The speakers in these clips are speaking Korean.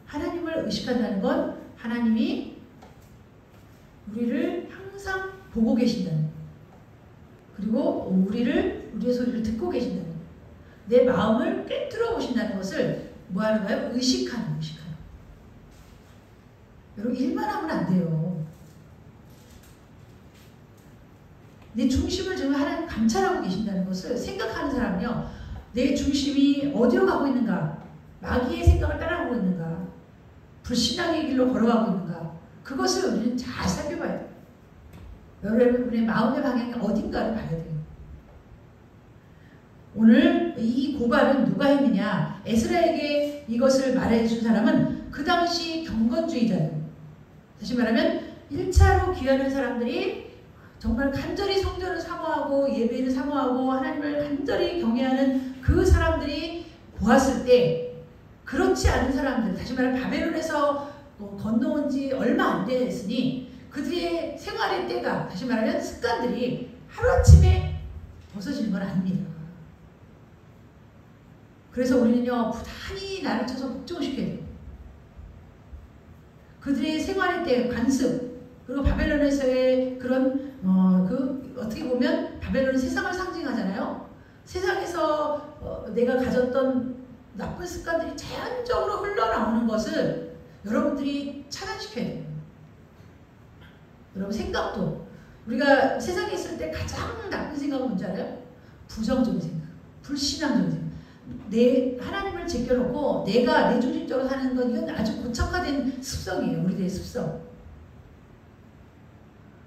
하나님을 의식한다는 건 하나님이 우리를 항상 보고 계신다는 것. 그리고 우리의 소리를 듣고 계신다는 것. 내 마음을 꿰뚫어 보신다는 것을 뭐 하는 거예요? 의식하는. 여러분 일만 하면 안 돼요. 내 중심을 지금 하나님 감찰하고 계신다는 것을 생각하는 사람은요. 내 중심이 어디로 가고 있는가? 마귀의 생각을 따라가고 있는가? 불신앙의 길로 걸어가고 있는가? 그것을 우리는 잘 살펴봐야 돼요. 여러분의 마음의 방향이 어딘가를 봐야 돼요. 오늘 이 고발은 누가 했느냐? 에스라에게 이것을 말해준 사람은 그 당시 경건주의자예요. 다시 말하면 1차로 귀하는 사람들이 정말 간절히 성전을 사모하고 예배를 사모하고 하나님을 간절히 경외하는 그 사람들이 보았을 때 그렇지 않은 사람들, 다시 말하면 바벨론에서 건너온 지 얼마 안 됐으니 그들의 생활의 때가, 다시 말하면 습관들이 하루아침에 벗어지는 건 아닙니다. 그래서 우리는요, 부단히 나를 쳐서 복종시켜야 돼요. 그들의 생활의 때, 관습, 그리고 바벨론에서의 그런, 어떻게 보면 바벨론은 세상을 상징하잖아요. 세상에서 내가 가졌던 나쁜 습관들이 자연적으로 흘러나오는 것을 여러분들이 차단시켜야 돼요. 여러분 생각도, 우리가 세상에 있을 때 가장 나쁜 생각은 뭔지 알아요? 부정적인 생각, 불신앙적인 생각. 하나님을 제껴놓고 내가 내 중심적으로 사는 건 이건 아주 고착화된 습성이에요. 우리들의 습성.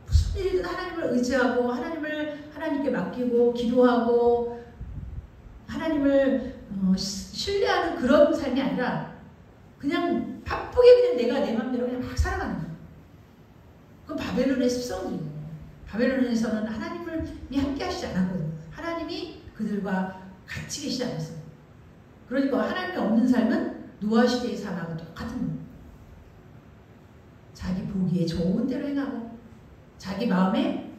무슨 일이든 하나님을 의지하고 하나님께 맡기고 기도하고 하나님을 신뢰하는 그런 삶이 아니라 그냥 바쁘게 그냥 내가 내 맘대로 그냥 막 살아가는 거예요. 그건 바벨론의 습성들이에요. 바벨론에서는 하나님이 함께 하시지 않았거든요. 하나님이 그들과 같이 계시지 않았어요. 그러니까 하나님이 없는 삶은 노아 시대의 삶하고 똑같은 거예요. 자기 보기에 좋은 대로 행하고 자기 마음의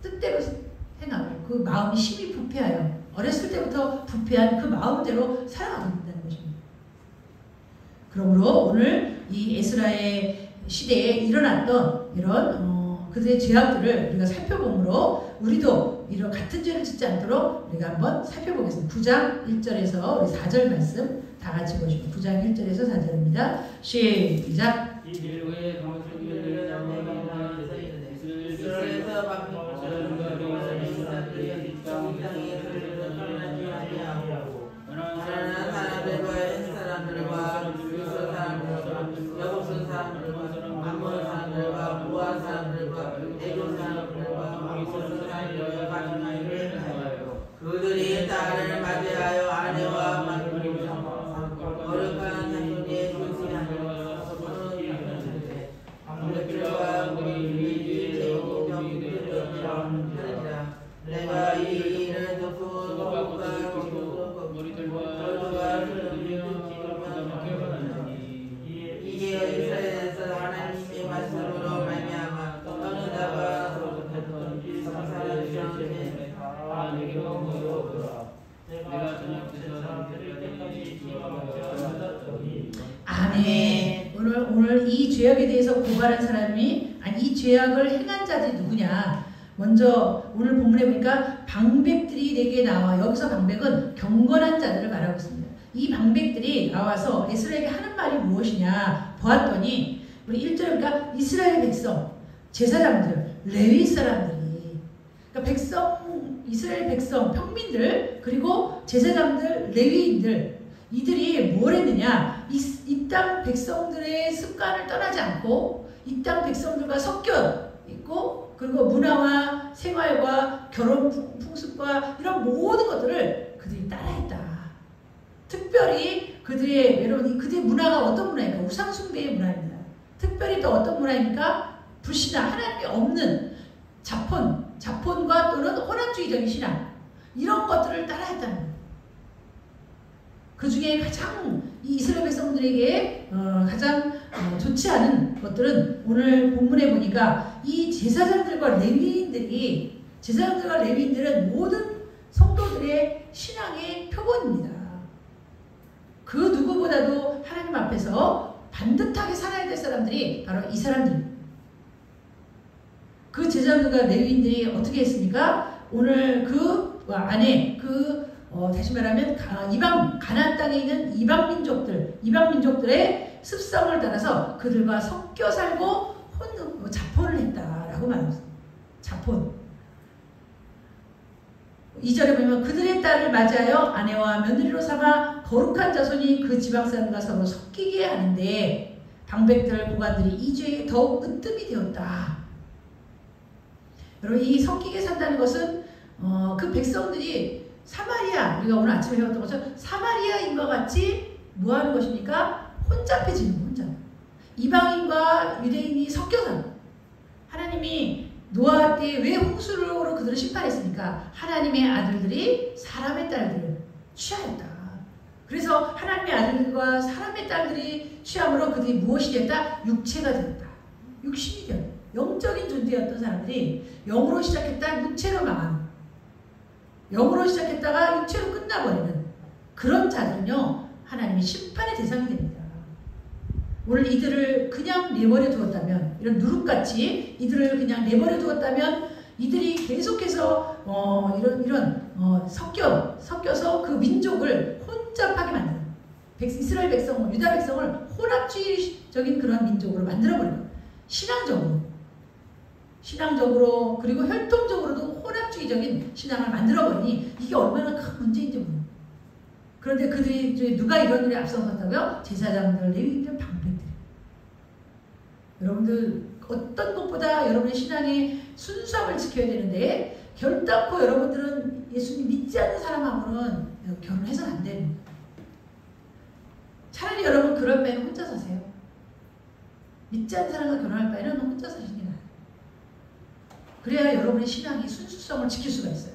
뜻대로 행하고 그 마음이 심히 부패하여 어렸을 때부터 부패한 그 마음대로 살아가고 있다는 것입니다. 그러므로 오늘 이 에스라의 시대에 일어났던 이런 그들의 죄악들을 우리가 살펴보므로 우리도 이런 같은 죄를 짓지 않도록 우리가 한번 살펴보겠습니다. 9장 1절에서 우리 4절 말씀 다 같이 보시고 9장 1절에서 4절입니다. 시작. 그들이 딸을 맞이하여 아내와 만나고 거룩한 자손의 중심하는 아무것들과 우리 제국들이라 내가 이 일을 듣고 거룩과 머리들과 이게 이스라엘에서 하나님의 말씀으로 말미암아 어느 자가 소속했던 이 사람의 내게로 모여오더라. 내가 저녁부터 사람들을 때까지 아멘. 오늘 이 죄악에 대해서 고발한 사람이 이 죄악을 행한 자들이 누구냐? 먼저 오늘 본문에 보니까 방백들이 내게 나와. 여기서 방백은 경건한 자들을 말하고 있습니다. 이 방백들이 나와서 에스라에게 하는 말이 무엇이냐 보았더니 우리 1절에 보니까 이스라엘 백성, 제사장들, 레위 사람들이, 그러니까 이스라엘 백성, 평민들, 그리고 제사장들, 레위인들, 이들이 뭘 했느냐? 이 땅 백성들의 습관을 떠나지 않고 이 땅 백성들과 섞여 있고, 그리고 문화와 생활과 결혼 풍습과 이런 모든 것들을 그들이 따라했다. 특별히 그들의 문화가 어떤 문화입니까? 우상숭배의 문화입니다. 특별히 또 어떤 문화입니까? 불신앙, 하나님이 없는 자폰과 또는 혼합주의적인 신앙, 이런 것들을 따라했다는 거예요. 그 중에 가장 이 이스라엘 백성들에게 가장 좋지 않은 것들은 오늘 본문에 보니까 이 제사장들과 레위인들은 모든 성도들의 신앙의 표본입니다. 그 누구보다도 하나님 앞에서 반듯하게 살아야 될 사람들이 바로 이 사람들. 그 제자들과 레위인들이 어떻게 했습니까? 오늘 그 안에 다시 말하면 가나안 땅에 있는 이방 민족들의 습성을 따라서 그들과 섞여 살고 자폰을 했다라고 말합니다. 자폰. 2절에 보면 그들의 딸을 맞이하여 아내와 며느리로 삼아 거룩한 자손이 그 지방 사람과 서로 섞이게 하는데 방백들 고관들이 이 죄에 더욱 으뜸이 되었다. 여러분, 이 섞이게 산다는 것은 그 백성들이 사마리아, 우리가 오늘 아침에 배웠던 것처럼 사마리아인과 같이 뭐 하는 것입니까? 혼잡해지는 거, 혼잡. 이방인과 유대인이 섞여서 하나님이 노아 때 왜 홍수로 그들을 심판했습니까? 하나님의 아들들이 사람의 딸들을 취하였다. 그래서 하나님의 아들들과 사람의 딸들이 취함으로 그들이 무엇이 됐다? 육체가 되었다. 육신이 되었다. 영적인 존재였던 사람들이 영으로 시작했다 육체로 망하는, 영으로 시작했다가 육체로 끝나버리는 그런 자들은요, 하나님의 심판의 대상이 됩니다. 오늘 이들을 그냥 내버려 두었다면, 이런 누룩같이 이들을 그냥 내버려 두었다면 이들이 계속해서 섞여서 그 민족을 혼잡하게 만드는, 이스라엘 백성, 유다 백성을 혼합주의적인 그런 민족으로 만들어버려요. 신앙적으로 그리고 혈통적으로도 혼합주의적인 신앙을 만들어버리니 이게 얼마나 큰 문제인지 모릅니다. 그런데 그들이 누가 이런 일에 앞서갔다고요? 제사장들, 레위인들, 방백들. 여러분들 어떤 것보다 여러분의 신앙의 순수함을 지켜야 되는데 결단코 여러분들은 예수님 믿지 않는 사람하고는 결혼해서는 안 됩니다. 차라리 여러분 그럴 바에는 혼자 사세요. 믿지 않는 사람과 결혼할 바에는 혼자 사시는 게 나아요. 그래야 여러분의 신앙이 순수성을 지킬 수가 있어요.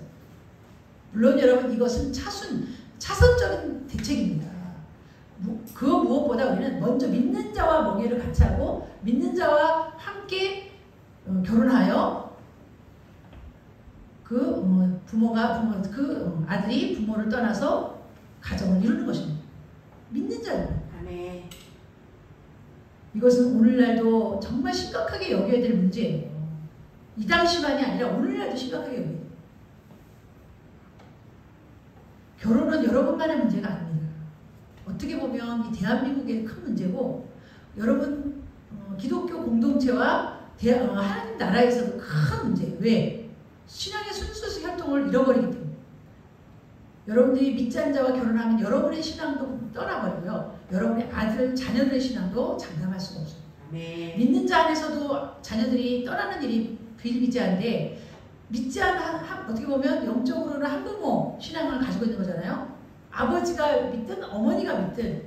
물론 여러분 이것은 차선적인 대책입니다. 그 무엇보다 우리는 먼저 믿는 자와 멍에를 같이 하고 믿는 자와 함께 결혼하여 그 아들이 부모를 떠나서 가정을 이루는 것입니다. 믿는 자예요. 아멘. 이것은 오늘날도 정말 심각하게 여겨야 될 문제예요. 이 당시만이 아니라 오늘날도 심각하게 여겨야 돼요. 결혼은 여러분만의 문제가 아닙니다. 어떻게 보면 이 대한민국의 큰 문제고, 여러분 기독교 공동체와 한 나라에서도 큰 문제예요. 왜? 신앙의 순수 혈통을 잃어버리기 때문에. 여러분들이 믿지 않는 자와 결혼하면 여러분의 신앙도 떠나버리고요. 여러분의 아들, 자녀들의 신앙도 장담할 수가 없어요. 네. 믿는 자 안에서도 자녀들이 떠나는 일이 비일비재한데, 믿지 않는 어떻게 보면 영적으로는 한부모 신앙을 가지고 있는 거잖아요. 아버지가 믿든 어머니가 믿든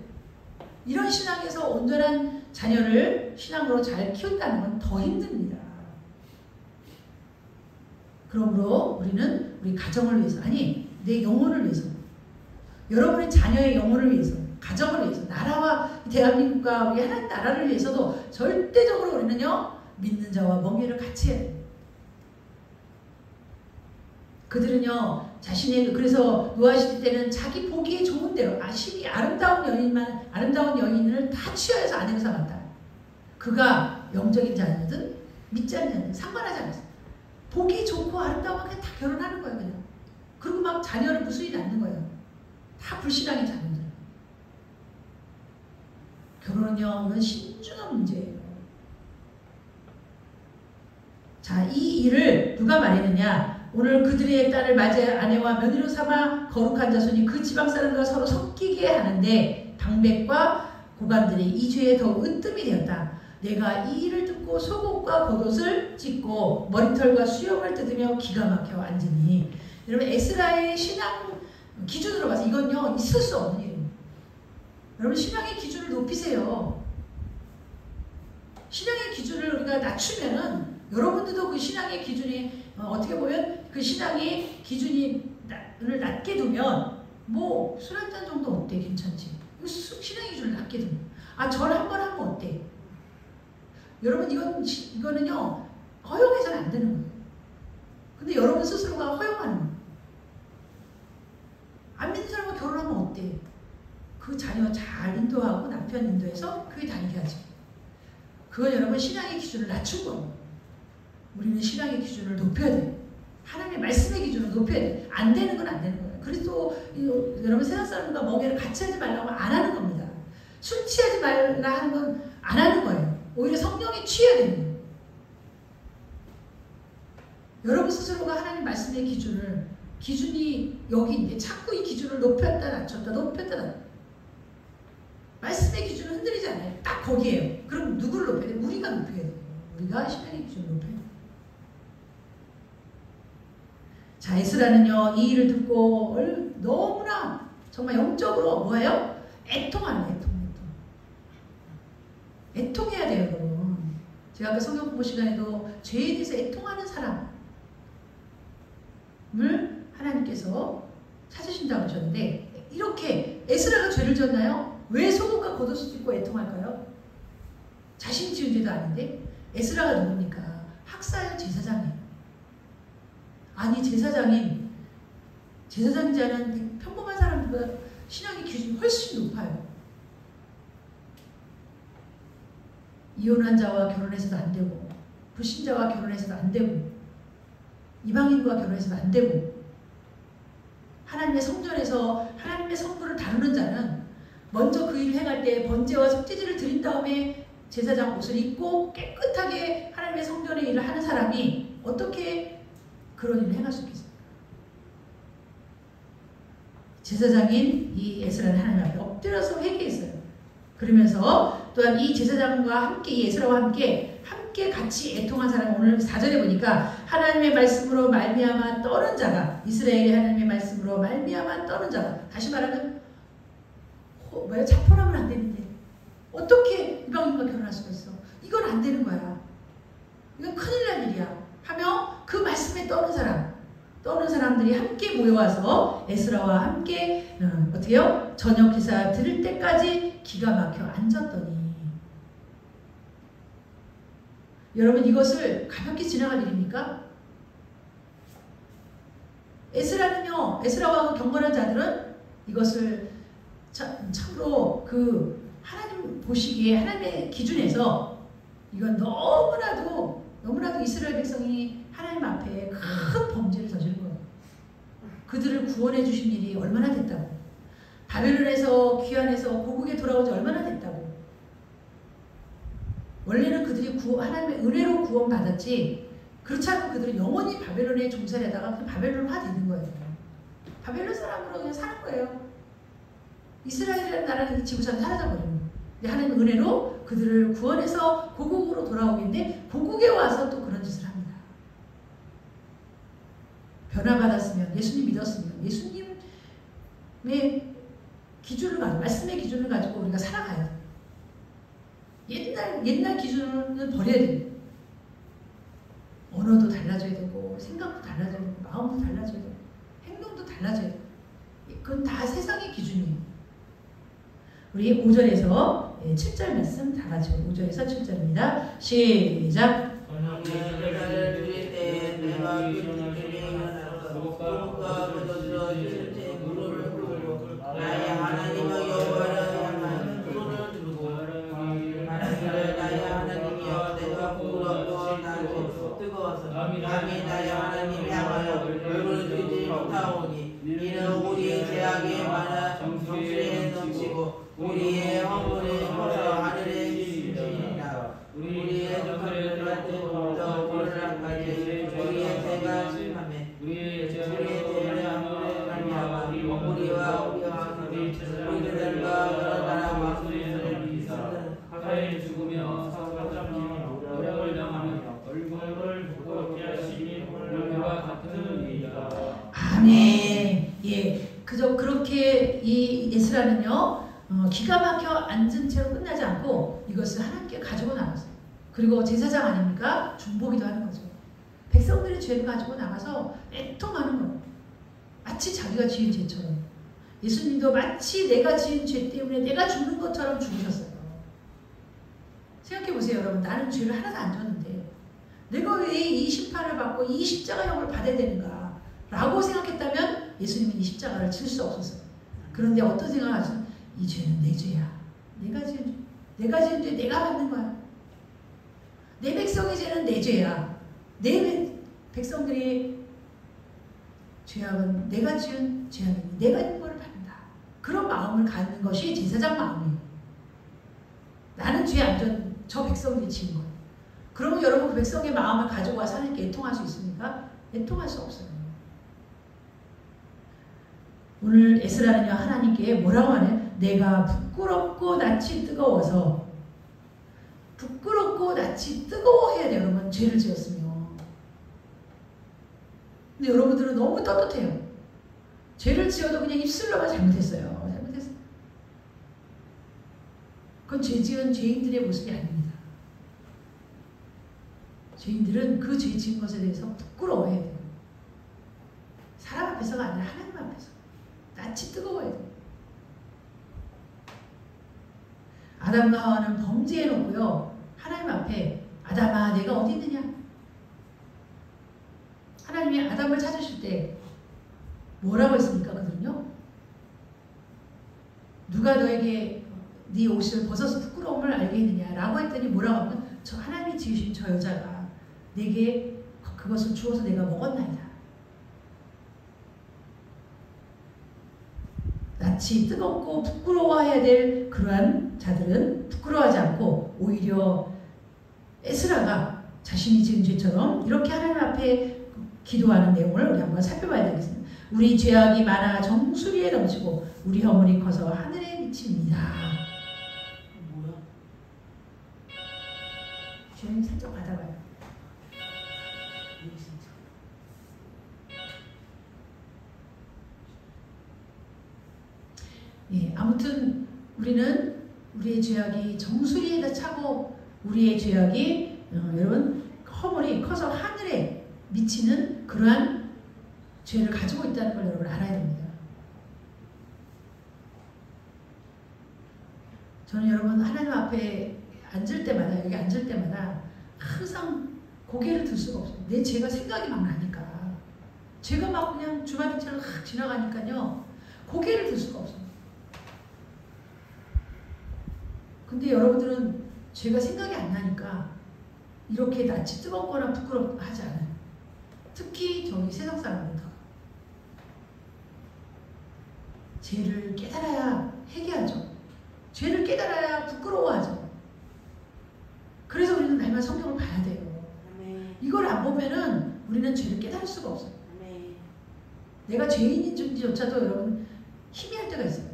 이런 신앙에서 온전한 자녀를 신앙으로 잘 키운다는 건 더 힘듭니다. 그러므로 우리는 우리 가정을 위해서, 아니 내 영혼을 위해서, 여러분의 자녀의 영혼을 위해서, 가정을 위해서, 나라와 대한민국과 우리 하나님 나라를 위해서도 절대적으로 우리는요 믿는 자와 멍에를 같이 해야 돼요. 그들은요 그래서 노아 시대 때는 자기 보기에 좋은 대로 신이 아름다운 여인을 다 취하여서 아내로 삼았다. 그가 영적인 자녀든 믿지 않는 자녀든 상관하지 않았어요. 보기 좋고 아름다우면 그냥 다 결혼하는 거예요. 그냥. 그리고 막 자녀를 무수히 낳는 거예요. 다 불신앙의 자녀들. 결혼은요 이건 신중한 문제예요. 자, 이 일을 누가 말했느냐? 오늘 그들의 딸을 맞이해 아내와 며느리로 삼아 거룩한 자손이 그 지방 사람과 서로 섞이게 하는데 방백과 고관들이 이 죄에 더욱 으뜸이 되었다. 내가 이 일을 듣고 속옷과 겉옷을 찢고 머리털과 수염을 뜯으며 기가 막혀 앉으니. 여러분 에스라의 신앙 기준으로 봐서 이건요 있을 수 없는 일입니다. 여러분 신앙의 기준을 높이세요. 신앙의 기준을 우리가 낮추면은 여러분들도 그 신앙의 기준이 어떻게 보면 그 신앙의 기준을 낮게 두면 뭐 술 한 잔 정도 어때? 괜찮지? 신앙의 기준을 낮게 두면 절 한 번 하면 어때? 여러분 이거는요 허용해서는 안 되는 거예요. 근데 여러분 스스로가 허용하는 거예요. 안 믿는 사람과 결혼하면 어때? 그 자녀 잘 인도하고 남편 인도해서 교회 다니게 하지. 그건 여러분 신앙의 기준을 낮춘 겁니다. 우리는 신앙의 기준을 높여야 돼. 하나님의 말씀의 기준을 높여야 돼. 안 되는 건 안 되는 거예요. 그리스도 여러분 세상 사람과 멍해를 같이 하지 말라고 안 하는 겁니다. 술 취하지 말라 하는 건 안 하는 거예요. 오히려 성령이 취해야 되는 거예요. 여러분 스스로가 하나님 말씀의 기준이 여기인데 자꾸 이 기준을 높였다 낮췄다 높였다 낮췄다. 말씀의 기준은 흔들리지 않아요. 딱 거기에요. 그럼 누구를 높여야 돼요? 우리가 높여야 돼요. 우리가 신앙의 기준을 높여야 돼요. 자, 에스라는요, 이 일을 듣고 너무나 정말 영적으로 뭐예요? 애통하는 애통해야 돼요, 여러분. 제가 아까 성경 공부 시간에도 죄에 대해서 애통하는 사람을 하나님께서 찾으신다고 하셨는데, 이렇게 에스라가 죄를 졌나요? 왜 소금과 겉옷을 입고 애통할까요? 자신이 지은 죄도 아닌데. 에스라가 누굽니까? 학사의 제사장이에요. 아니, 제사장이지 않은 평범한 사람들보다 신앙의 기준이 훨씬 높아요. 이혼한 자와 결혼해서도 안 되고, 불신자와 결혼해서도 안 되고, 이방인과 결혼해서도 안 되고, 하나님의 성전에서 하나님의 성부를 다루는 자는 먼저 그 일을 행할 때 번제와 속죄제를 드린 다음에 제사장 옷을 입고 깨끗하게 하나님의 성전의 일을 하는 사람이 어떻게 그런 일을 행할 수 있겠습니까? 제사장인 이 에스라는 하나님 앞에 엎드려서 회개했어요. 그러면서 또한 이 제사장과 함께 이 에스라와 함께 같이 애통한 사람은 오늘 4절에 보니까 하나님의 말씀으로 말미암아 떠는 자가, 이스라엘의 하나님의 말씀으로 말미암아 떠는 자가, 다시 말하면 자포하면 안 되는데 어떻게 이방인과 결혼할 수가 있어? 이건 안 되는 거야. 이건 큰일 날 일이야 하며 그 말씀에 떠는 사람들이 함께 모여와서 에스라와 함께 어떻게 해요? 저녁 기사 들을 때까지 기가 막혀 앉았더니, 여러분 이것을 가볍게 지나갈 일입니까? 에스라와 경건한 자들은 이것을 참으로 그 하나님 보시기에 하나님의 기준에서 이건 너무나도 이스라엘 백성이 하나님 앞에 큰 범죄를 저지른 거예요. 그들을 구원해 주신 일이 얼마나 됐다고. 바벨론에서 귀환해서 고국에 돌아온 지 얼마나 됐다고. 원래는 그들이 하나님의 은혜로 구원받았지, 그렇지 않으면 그들은 영원히 바벨론에 종살이하다가 바벨론화 되는 거예요. 바벨론 사람으로 그냥 사는 거예요. 이스라엘이라는 나라는 이 지구상에 사라져버리는 거예요. 근데 하나님의 은혜로 그들을 구원해서 고국으로 돌아오겠는데 고국에 와서 또 그런 짓을 합니다. 변화받았으면, 예수님 믿었으면 예수님의 기준을 가지고, 말씀의 기준을 가지고 우리가 살아가야 돼요. 옛날 기준은 버려야 돼요. 언어도 달라져야 되고, 생각도 달라져야 되고, 마음도 달라져야 되고, 행동도 달라져야 돼요. 그건 다 세상의 기준이에요. 우리 5절에서 7절 말씀 다 같이 5절에서 7절입니다. 시작. 나의 하나님 여호와를 향한 손을 들고 나의 하나님이여 내가 부끄럽고 나도 뜨거워서 감히 나의 하나님 향하여 얼굴을 들지 못하오니 이는 우리의 죄악이 많아 정수에 넘치고 우리의 허물이 커서 하늘에 미치니라. 우리의 조카를 들할 때부터 오늘날까지 우리의 죄가 심하매 우리의 죄를 하며 말미암아 우리와 우리들과 여러 나라 왕들을 비싸 가까이 죽으며 사사장님이 노력을 당하며 얼굴을 부끄럽게 하시니 우리와 같은 이이다. 아멘. 예, 그렇게 이 에스라는요 기가 막혀 앉은 채로 끝나지 않고 이것을 하나님께 가지고 나갔어요. 그리고 제사장 아닙니까? 중보기도 하는 거죠. 백성들의 죄를 가지고 나가서 애통하는 거예요. 마치 자기가 지은 죄처럼. 예수님도 마치 내가 지은 죄 때문에 내가 죽는 것처럼 죽으셨어요. 생각해보세요, 여러분. 나는 죄를 하나도 안 졌는데 내가 왜 이 심판을 받고 이 십자가형을 받아야 되는가 라고 생각했다면 예수님은 이 십자가를 칠 수 없었어요. 그런데 어떤 생각을 하시죠? 이 죄는 내 죄야. 내가 지은 죄 내가 받는 거야. 내 백성의 죄는 내 죄야. 내 백성들이 죄악은 내가 지은 죄악이니 내가 형벌을 받는다. 그런 마음을 갖는 것이 제사장 마음이에요. 나는 죄 안 졌는데 저 백성들이 지은 거예요. 그러면 여러분 그 백성의 마음을 가지고 와서 하나님께 애통할 수 있습니까? 애통할 수 없어요. 오늘 에스라는요 하나님께 뭐라고 하네? 내가 부끄럽고 낯이 뜨거워서 부끄럽고 낯이 뜨거워해야 돼요. 여러분 죄를 지었으면. 근데 여러분들은 너무 떳떳해요. 죄를 지어도 그냥 입술로만 잘못했어요. 잘못했어요. 그건 죄 지은 죄인들의 모습이 아닙니다. 죄인들은 그 죄 지은 것에 대해서 부끄러워해야 돼요. 사람 앞에서가 아니라 하나님 앞에서. 낯이 뜨거워야 돼요. 아담과 하와는 범죄해놓고요. 하나님 앞에 아담아 내가 어디 있느냐? 하나님이 아담을 찾으실 때 뭐라고 했습니까? 그들은요. 누가 너에게 네 옷을 벗어서 부끄러움을 알게 했느냐? 라고 했더니 뭐라고 하면 저 하나님이 지으신 저 여자가 내게 그것을 주어서 내가 먹었나이다. 낯이 뜨겁고 부끄러워해야 될 그러한 자들은 부끄러워하지 않고 오히려 에스라가 자신이 지은 죄처럼 이렇게 하나님 앞에 기도하는 내용을 우리 한번 살펴봐야 되겠습니다. 우리 죄악이 많아 정수리에 넘치고 우리 허물이 커서 하늘에 미칩니다. 뭐야? 주님 살짝 받아봐요. 예, 아무튼 우리는 우리의 죄악이 정수리에다 차고 우리의 죄악이 여러분 허물이 커서 하늘에 미치는 그러한 죄를 가지고 있다는 걸 여러분 알아야 됩니다. 저는 여러분 하나님 앞에 앉을 때마다 여기 앉을 때마다 항상 고개를 들 수가 없어요. 내 죄가 생각이 막 나니까 죄가 막 그냥 주마등처럼 확 지나가니까요 고개를 들 수가 없어요. 근데 여러분들은 죄가 생각이 안 나니까 이렇게 낯이 뜨겁거나 부끄럽하지 않아요. 특히 저희 세상 사람들 죄를 깨달아야 회개하죠. 죄를 깨달아야 부끄러워하죠. 그래서 우리는 날마다 성경을 봐야 돼요. 이걸 안 보면은 우리는 죄를 깨달을 수가 없어요. 내가 죄인인지조차도 여러분 희미할 때가 있어요.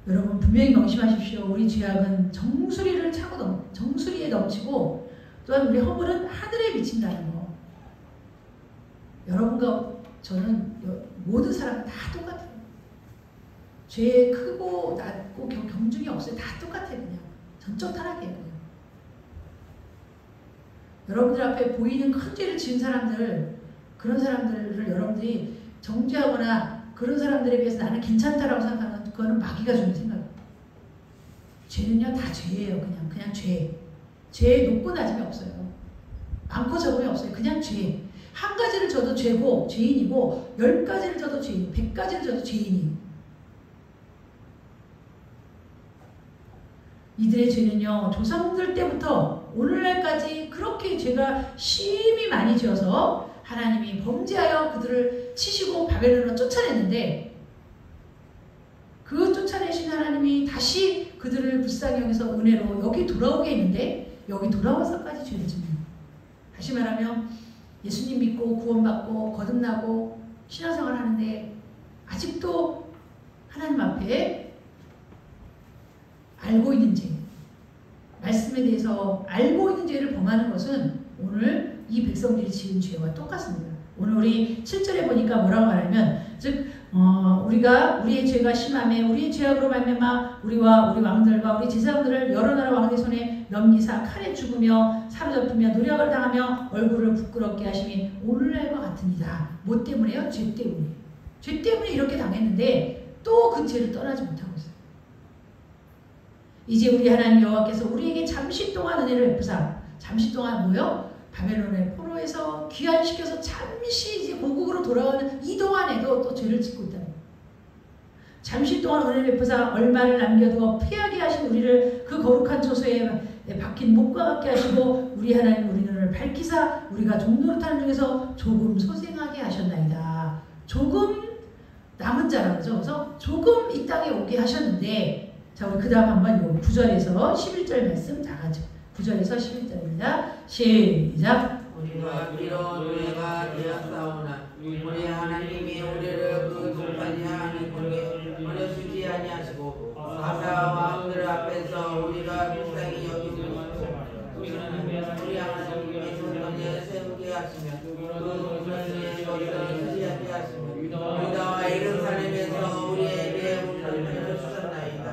여러분 분명히 명심하십시오. 우리 죄악은 정수리를 차고 정수리에 넘치고 또한 우리 허물은 하늘에 미친다는 거. 여러분과 저는 모든 사람은 다 똑같아요. 죄 크고 낮고 경중이 없어요. 다 똑같아요. 그냥 전적 타락이에요. 그냥. 여러분들 앞에 보이는 큰 죄를 지은 사람들 그런 사람들을 여러분들이 정죄하거나 그런 사람들에 비해서 나는 괜찮다라고 생각하는 그거는 마귀가 주는 생각이에요. 죄는요 다 죄예요. 그냥 죄. 죄에 높고 낮음이 없어요. 많고 적음이 없어요. 그냥 죄. 한 가지를 져도 죄고 죄인이고 10가지를 져도 죄인, 100가지를 져도 죄인이에요. 이들의 죄는요 조상들 때부터 오늘날까지 그렇게 죄가 심히 많이 지어서 하나님이 범죄하여 그들을 치시고 바벨론으로 쫓아냈는데 그 쫓아내신 하나님이 다시 그들을 불쌍히 여기서 은혜로 여기 돌아오게 했는데 여기 돌아와서까지 죄를 짓는. 다시 말하면 예수님 믿고 구원받고 거듭나고 신앙생활 하는데 아직도 하나님 앞에 알고 있는 죄, 말씀에 대해서 알고 있는 죄를 범하는 것은 오늘 이 백성들이 지은 죄와 똑같습니다. 오늘 우리 7절에 보니까 뭐라고 말하면 즉 우리가 우리의 죄가 심함에 우리의 죄악으로 말미암아 우리와 우리 왕들과 우리 제사장들을 여러 나라 왕의 손에 넘기사 칼에 죽으며 사로잡히며 노력을 당하며 얼굴을 부끄럽게 하심이 오늘날과 같으니라. 뭐 때문에요? 죄 때문에. 죄 때문에 이렇게 당했는데 또 그 죄를 떠나지 못하고 있어요. 이제 우리 하나님 여호와께서 우리에게 잠시 동안 은혜를 베푸사 잠시 동안 뭐요? 바벨론의 포로에서 귀환시켜서 잠시 이제 고국으로 돌아오는 이 동안에도 또 죄를 짓고 있다는 거예요. 잠시 동안 은혜를 베푸사 얼마를 남겨두어 피하게 하신 우리를 그 거룩한 처소에 박힌 목과 같게 하시고 우리 하나님 우리 눈을 밝히사 우리가 종노릇하는 중에서 조금 소생하게 하셨나이다. 조금 남은 자라고 그러죠. 그래서 조금 이 땅에 오게 하셨는데, 자 우리 그 다음 한번 요 9절에서 11절 말씀 다 같이 9절에서 11절입니다. 시작. 우리가 비록 노예가 되었사오나 우리 하나님이 우리를 그 종까지 하는 중에 버려주지 아니하시고 사사와 왕들 앞에서 우리가 불쌍히 여기고 우리 하나님의 손에 세우게 하시며 그 불쌍히 것을 수지하게 하시며 유다와 예루살렘에서 우리에게 문을 열어주셨나이다.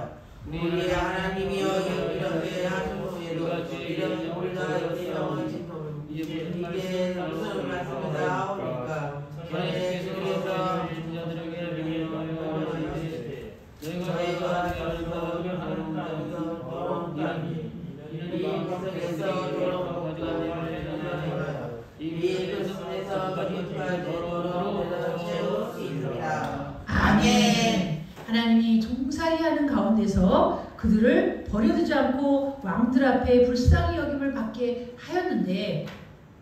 우리 하나님이여 이렇게 하신 후에도 이런 우리가 이름을 짓고 이게 무슨 말씀이다 하오니까 전에 주께서 저희가 가서 이 구석에서 이 구석에서 거기까지 채울 수 있습니다. 아멘. 하나님이 종살이하는 가운데서 그들을 버려두지 않고 왕들 앞에 불쌍히 여김을 받게 하였는데,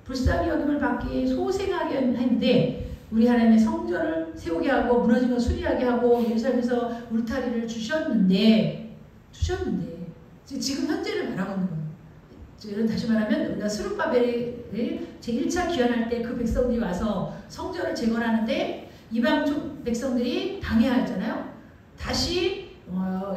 불쌍히 여김을 받게 소생하게 했는데, 우리 하나님의 성전을 세우게 하고 무너진 것 수리하게 하고 예루살렘에서 울타리를 주셨는데 지금 현재를 바라보는 거예요. 다시 말하면 우리가 스룹바벨이 제1차 귀환할 때 그 백성들이 와서 성전을 재건하는데 이방 백성들이 방해하였잖아요. 다시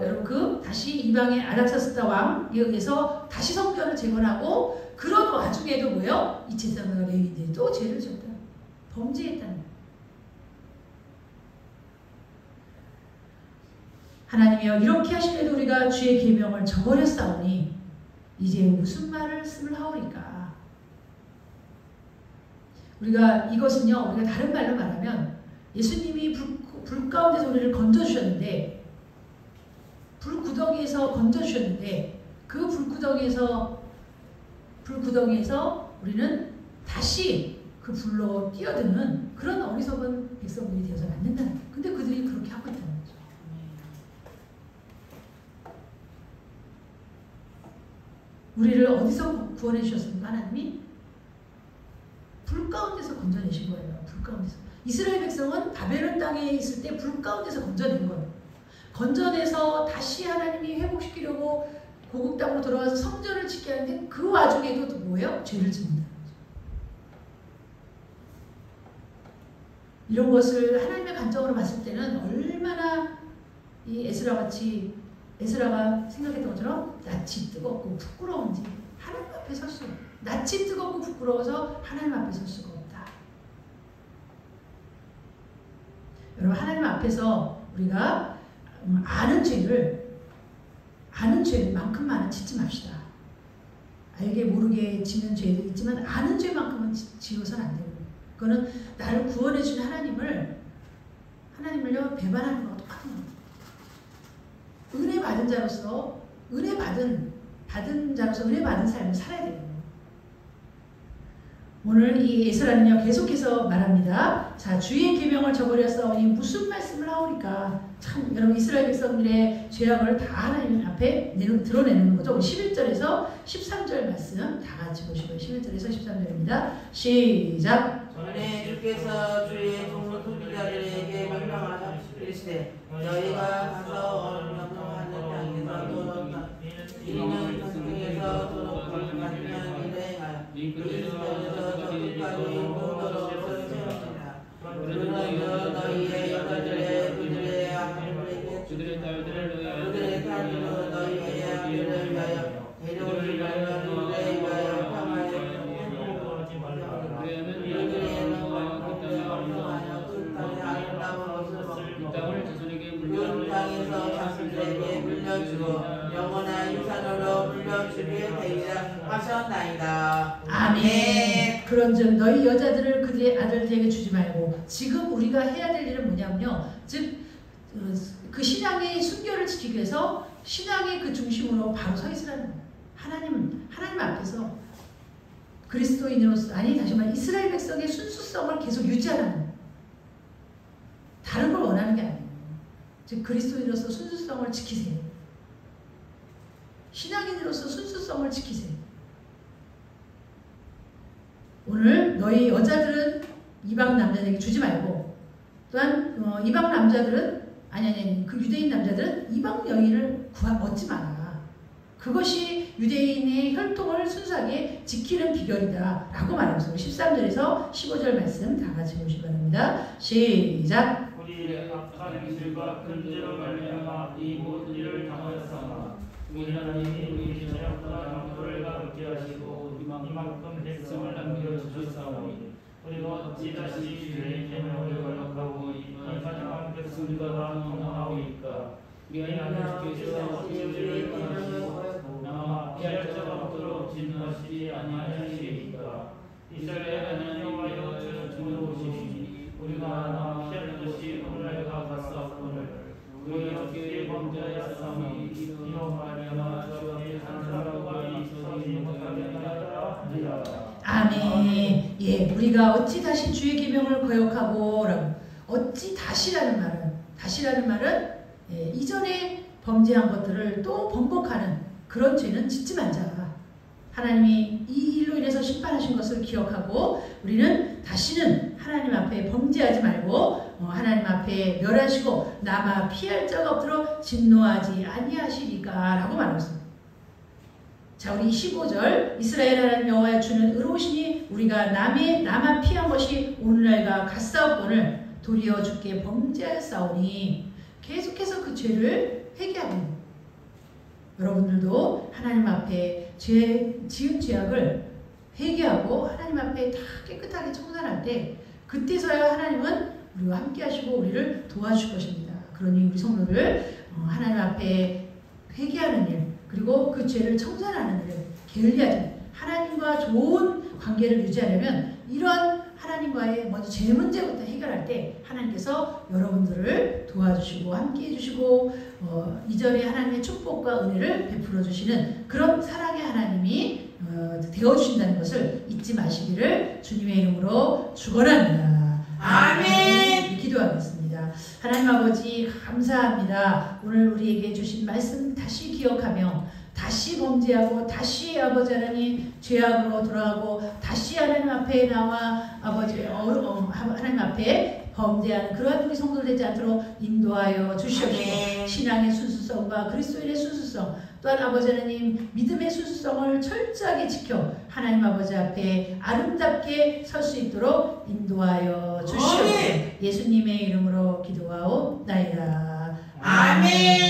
여러분 다시 이방의 아닥사스다 왕에 의해서 다시 성전을 재건하고, 그런 와중에도 뭐요? 이 제사장과 레위인들이 또 죄를 졌다. 범죄했다는 거예요. 하나님이여 이렇게 하시려도 우리가 주의 계명을 저버렸사오니 이제 무슨 말을 쓰을 하오리까. 우리가 이것은요, 우리가 다른 말로 말하면 예수님이 불 가운데서 우리를 건져주셨는데, 불구덩이에서 건져주셨는데 그 불구덩이에서 우리는 다시 그 불로 뛰어드는 그런 어리석은 백성들이 되어서는 안 된다는 거예요. 근데 그들이 그렇게 하고 있다는 거죠. 우리를 어디서 구원해 주셨습니까? 하나님이 불 가운데서 건져내신 거예요. 불 가운데서. 이스라엘 백성은 바벨론 땅에 있을 때 불 가운데서 건져낸 거예요. 건져내서 다시 하나님이 회복시키려고 고국 땅으로 돌아와서 성전을 짓게 하는데 그 와중에도 또 뭐예요? 죄를 짓는다는 거죠. 이런 것을 하나님의 관점으로 봤을 때는 얼마나 이 에스라가 생각했던 것처럼 낯이 뜨겁고 부끄러운지 하나님 앞에 설 수 없다. 낯이 뜨겁고 부끄러워서 하나님 앞에 설 수가 없다. 여러분, 하나님 앞에서 우리가 아는 죄만큼만은 짓지 맙시다. 알게 모르게 짓는 죄도 있지만 아는 죄만큼은 지어서는 안 되고, 그거는 나를 구원해 준 하나님을요 배반하는 거와 똑같은 겁니다. 은혜 받은 자로서 은혜 받은 삶을 살아야 되는 거예요. 오늘 이 에스라는요 계속해서 말합니다. 자, 주의 계명을 저버렸사오니 무슨 말씀을 하오리까. 참 여러분, 이스라엘 백성들의 죄악을 다 하나님 앞에 드러내는 거죠. 11절에서 13절 말씀 다 같이 보시고요. 11절에서 13절입니다. 시작. 전에 주께서 주의 종로 소비자들에게 명령하여 이르시되 너희가 가서 언명하는 땅에서 이는 전중에서 도둑을 받으면 이래하여 이 땅에서 저기까지 공도로 세우시라. 그러므로 너희의 여자들의 그들의 아들에게 그들의 딸들을 너희의 아들을 위하여 데려오지 말며 그들을 위하여 평하여 행복하지 말라. 그 땅에서 자손들에게 물려주고 영원한 유산으로 물려주게 되리라 하셨나이다. 아멘. 그런즉 너희 여자들을 그들의 아들들에게 주지 말고. 지금 우리가 해야 될 일은 뭐냐면요, 즉 그 신앙의 순결을 지키기 위해서 신앙의 그 중심으로 바로 서 있으라는 거예요. 하나님 앞에서 그리스도인으로서, 다시 말해 이스라엘 백성의 순수성을 계속 유지하라는 거예요. 다른 걸 원하는 게 아니에요. 즉 그리스도인으로서 순수성을 지키세요. 신앙인으로서 순수성을 지키세요. 오늘 너희 여자들은 이방 남자들에게 주지 말고 또한 이방 남자들은 아니 그 유대인 남자들은 이방 여인을 얻지 마라. 그것이 유대인의 혈통을 순수하게 지키는 비결이다 라고 말하면서 13절에서 15절 말씀 다 같이 보시기 바랍니다. 시작. 우리의 악한 행실과 근죄로 말미암아 이 모든 일을 당하였사오나 우리 하나님이 우리 죄악과 영토를 함께 하시고 이만큼 백성을 남겨주셨사오니 우리가 어찌 다시 주의 계명을 거역하고 이 가증한 백성과 동행하오이까. 우리 하나님께서 어찌 우리를 떠나시고 나와 피할 자가 없도록 진노하시지 아니하시리이까. 이스라엘 하나님 여호와여 주는 곳이시니 우리가 나와 피할 것이 오늘날과 같사오거늘 우리 어깨에 범죄하였사오니 이로 말미암아 주 앞에 한 사람과 서지 못하게 하리라. 아멘. 예, 우리가 어찌 다시 주의 계명을 거역하고 라고 어찌 다시라는 말은 예, 이전에 범죄한 것들을 또 번복하는 그런 죄는 짓지 말자. 하나님이 이 일로 인해서 심판하신 것을 기억하고 우리는 다시는 하나님 앞에 범죄하지 말고 하나님 앞에 멸하시고 남아 피할 자가 없도록 진노하지 아니하시리까 라고 말했습니다. 자, 우리 15절 이스라엘 하나님 여호와 주는 의로우시니 우리가 남아 피한 것이 오늘날과 같사옵거늘 도리어 주께 범죄하였사오니 계속해서 그 죄를 회개하고 여러분들도 하나님 앞에 지은 죄악을 회개하고 하나님 앞에 다 깨끗하게 청산할 때 그때서야 하나님은 우리와 함께 하시고 우리를 도와줄 것입니다. 그러니 우리 성도들 하나님 앞에 회개하는 일 그리고 그 죄를 청산하는 일을 게을리하지 하나님과 좋은 관계를 유지하려면 이런 하나님과의 먼저 제 문제부터 해결할 때 하나님께서 여러분들을 도와주시고 함께 해주시고 이전에 하나님의 축복과 은혜를 베풀어 주시는 그런 사랑의 하나님이 되어주신다는 것을 잊지 마시기를 주님의 이름으로 축원합니다. 아멘. 기도하겠습니다. 하나님 아버지 감사합니다. 오늘 우리에게 주신 말씀 다시 기억하며 다시 범죄하고 다시 아버지 하나님 죄악으로 돌아가고 다시 하나님 앞에 나와 아버지 하나님 앞에 범죄하는 그러한 우리 성도들 되지 않도록 인도하여 주시옵시고 신앙의 순수성과 그리스도인의 순수성 또한 아버지 하나님 믿음의 순수성을 철저하게 지켜 하나님 아버지 앞에 아름답게 설 수 있도록 인도하여 주시옵소서. 예수님의 이름으로 기도하옵나이다. 아멘.